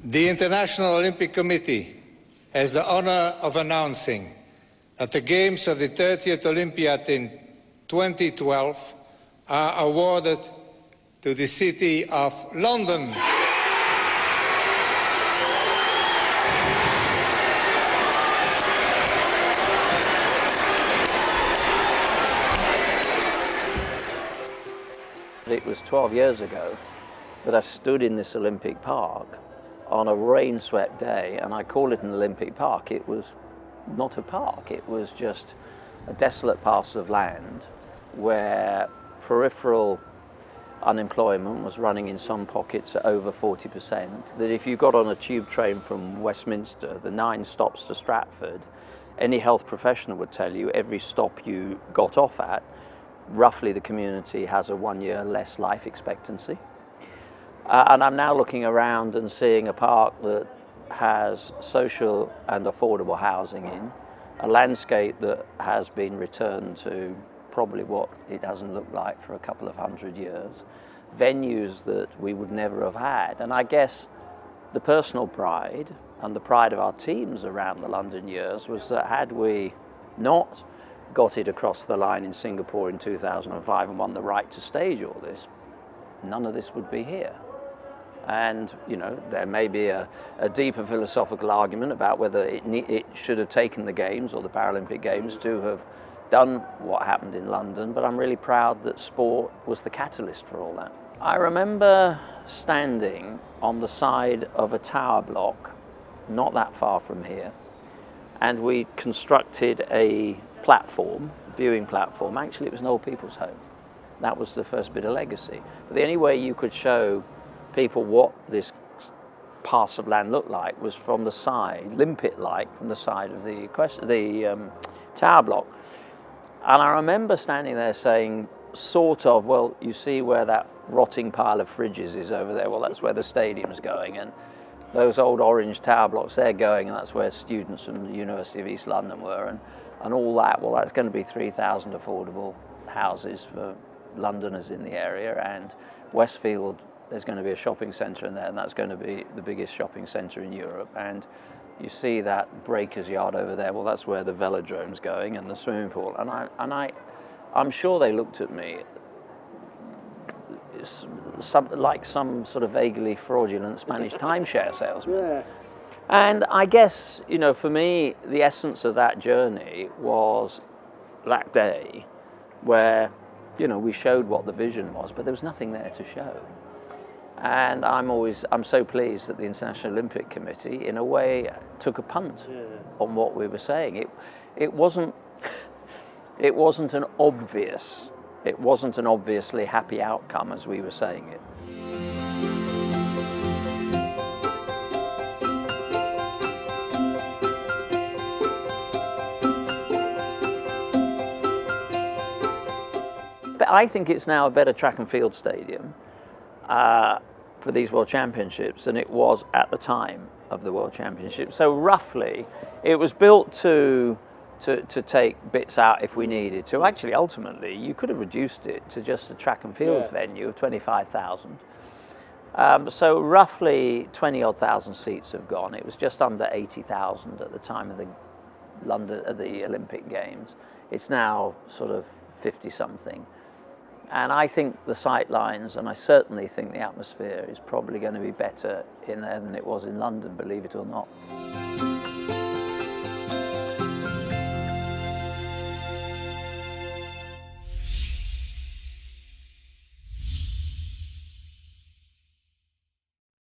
The International Olympic Committee has the honor of announcing that the Games of the 30th Olympiad in 2012 are awarded to the city of London. It was 12 years ago that I stood in this Olympic Park on a rain-swept day, and I call it an Olympic Park. It was not a park, it was just a desolate parcel of land where peripheral unemployment was running in some pockets at over 40%, that if you got on a tube train from Westminster, the 9 stops to Stratford, any health professional would tell you every stop you got off at, roughly the community has a 1 year less life expectancy. And I'm now looking around and seeing a park that has social and affordable housing in, a landscape that has been returned to probably what it hasn't looked like for a couple of 100 years, venues that we would never have had. And I guess the personal pride and the pride of our teams around the London years was that had we not got it across the line in Singapore in 2005 and won the right to stage all this, none of this would be here. And, you know, there may be a deeper philosophical argument about whether it should have taken the Games or the Paralympic Games to have done what happened in London, but I'm really proud that sport was the catalyst for all that. I remember standing on the side of a tower block not that far from here, and we constructed a platform, viewing platform. Actually, it was an old people's home. That was the first bit of legacy. But the only way you could show people what this parcel of land looked like was from the side, limpet-like, from the side of the tower block. And I remember standing there saying, sort of, well, you see where that rotting pile of fridges is over there? Well, that's where the stadium's going. And those old orange tower blocks, they're going, and that's where students from the University of East London were. And all that, well, that's going to be 3,000 affordable houses for Londoners in the area. And Westfield, there's going to be a shopping centre in there, and that's going to be the biggest shopping centre in Europe. And you see that breaker's yard over there, well, that's where the velodrome's going and the swimming pool. And I'm sure they looked at me like some sort of vaguely fraudulent Spanish timeshare salesman. Yeah. And I guess, you know, for me, the essence of that journey was that day where, you know, we showed what the vision was, but there was nothing there to show. And I'm so pleased that the International Olympic Committee, in a way, took a punt on what we were saying. It wasn't an obviously happy outcome as we were saying it. But I think it's now a better track and field stadium for these World Championships than it was at the time of the World Championships. So roughly, it was built to take bits out if we needed to. Actually, ultimately, you could have reduced it to just a track and field venue of 25,000. So roughly 20-odd thousand seats have gone. It was just under 80,000 at the time of the Olympic Games. It's now sort of 50-something. And I think the sight lines, and I certainly think the atmosphere is probably going to be better in there than it was in London, believe it or not.